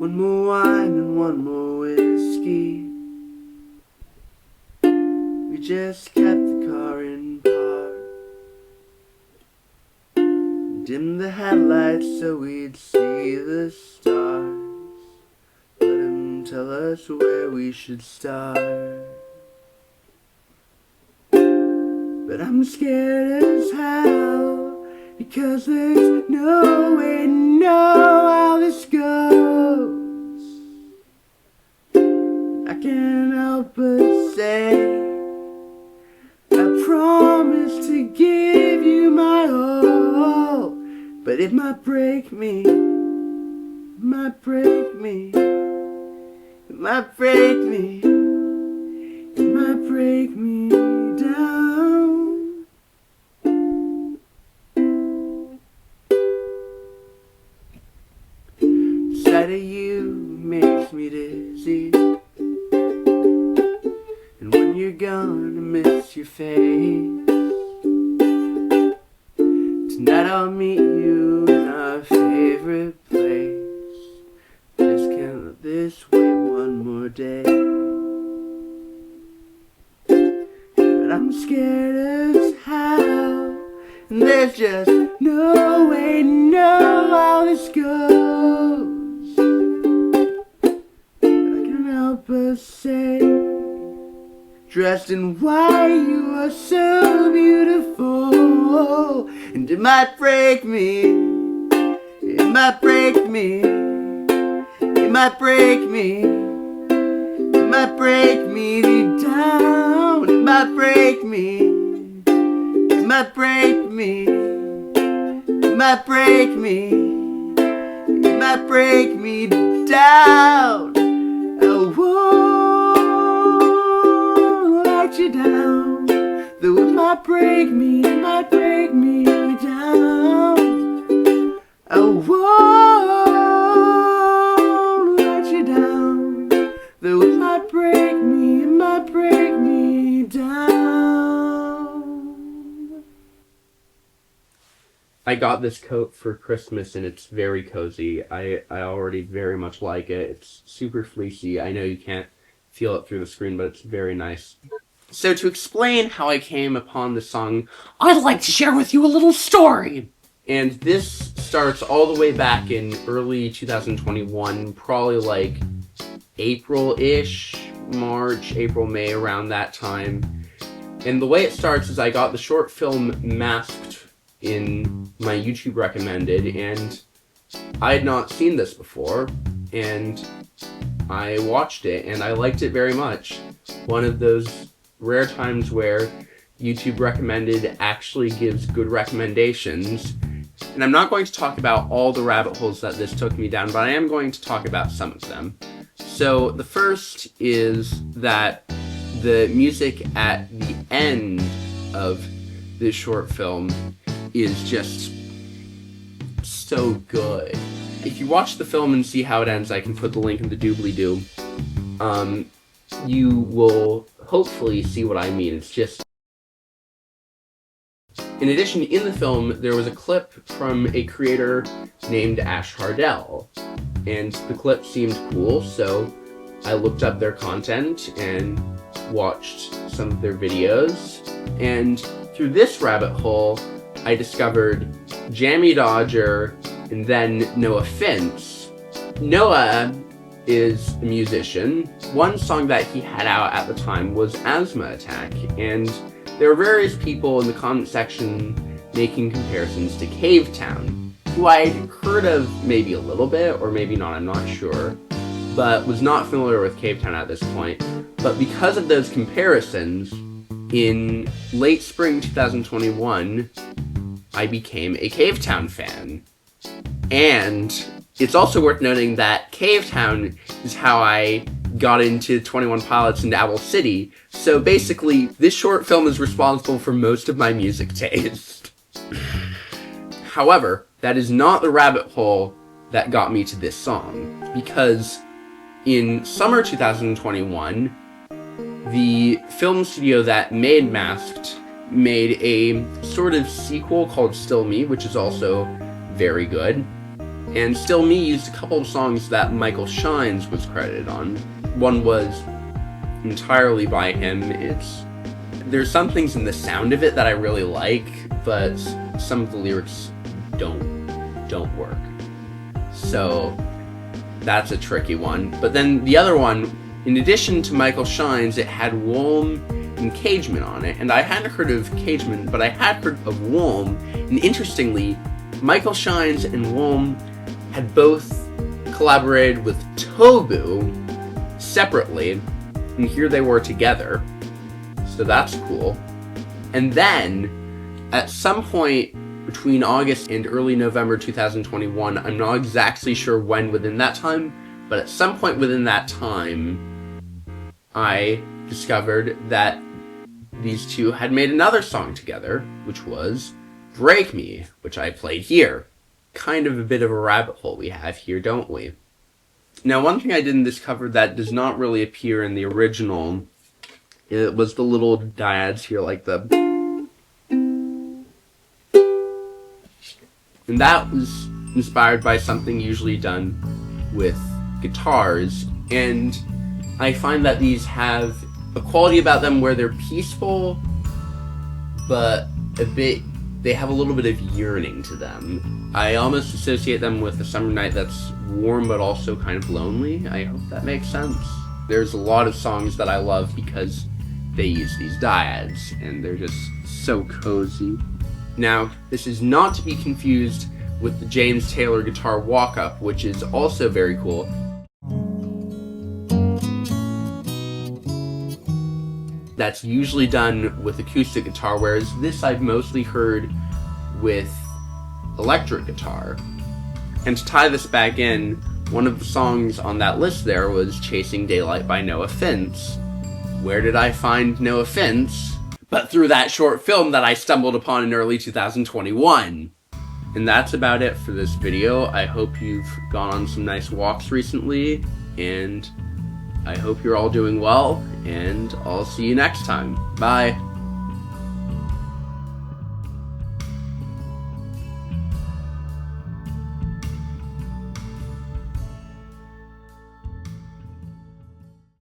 One more wine and one more whiskey. We just kept the car in park. Dimmed the headlights so we'd see the stars. Let him tell us where we should start. But I'm scared as hell, because there's no way to know how this goes. I can't help but say, I promise to give you my all, but it might break me, it might break me, it might break me, it might break me down. The sight of you makes me dizzy, and when you're gone I miss your face. Tonight I'll meet you in our favorite place. Just can't let this wait one more day. But I'm scared as hell, and there's just no way to know how this goes. But I can't help but say, dressed in white you are so beautiful, and it might break me, it might break me, it might break me, it might break me down, it might break me, it might break me, it might break me, it might break me down. I won't let you down, though it might break me, it might break me down. I won't let you down, though it might break me, it might break me down. I got this coat for Christmas and it's very cozy. I already very much like it. It's super fleecy. I know you can't feel it through the screen, but it's very nice. So to explain how I came upon this song, I'd like to share with you a little story. And this starts all the way back in early 2021, probably like April-ish, March, April, May, around that time. And the way it starts is I got the short film Masked in my YouTube recommended, and I had not seen this before, and I watched it, and I liked it very much. One of those rare times where YouTube recommended actually gives good recommendations. And I'm not going to talk about all the rabbit holes that this took me down, but I am going to talk about some of them. So the first is that the music at the end of this short film is just so good. If you watch the film and see how it ends, I can put the link in the doobly-doo. You will hopefully see what I mean. It's just... In addition, in the film, there was a clip from a creator named Ash Hardell, and the clip seemed cool, so I looked up their content and watched some of their videos, and through this rabbit hole, I discovered Jammy Dodger and then Noah Fintz. Noah is a musician. One song that he had out at the time was Asthma Attack, and there were various people in the comment section making comparisons to Cavetown, who I'd heard of maybe a little bit, or maybe not, I'm not sure, but was not familiar with Cavetown at this point. But because of those comparisons, in late spring 2021, I became a Cavetown fan. And it's also worth noting that Cavetown is how I got into 21 Pilots and Owl City, so basically, this short film is responsible for most of my music taste. However, that is not the rabbit hole that got me to this song, because in summer 2021, the film studio that made Masked made a sort of sequel called Still Me, which is also very good. And Still Me used a couple of songs that Michael Shynes was credited on. One was entirely by him. There's some things in the sound of it that I really like, but some of the lyrics don't work. So that's a tricky one. But then the other one, in addition to Michael Shynes, it had Wholm and Cageman on it. And I hadn't heard of Cageman, but I had heard of Wholm. And interestingly, Michael Shynes and Wholm had both collaborated with Tobu separately, and here they were together. So that's cool. And then, at some point between August and early November 2021, I'm not exactly sure when within that time, but at some point within that time, I discovered that these two had made another song together, which was Break Me, which I played here. Kind of a bit of a rabbit hole we have here, don't we? Now, one thing I didn't discover that does not really appear in the original, it was the little dyads here, like the... And that was inspired by something usually done with guitars, and I find that these have a quality about them where they're peaceful, but they have a little bit of yearning to them. I almost associate them with a summer night that's warm but also kind of lonely. I hope that makes sense. There's a lot of songs that I love because they use these dyads, and they're just so cozy. Now, this is not to be confused with the James Taylor guitar walk-up, which is also very cool. That's usually done with acoustic guitar, whereas this I've mostly heard with electric guitar. And to tie this back in, one of the songs on that list there was Chasing Daylight by No Offense. Where did I find No Offense? But through that short film that I stumbled upon in early 2021. And that's about it for this video. I hope you've gone on some nice walks recently, and I hope you're all doing well, and I'll see you next time. Bye!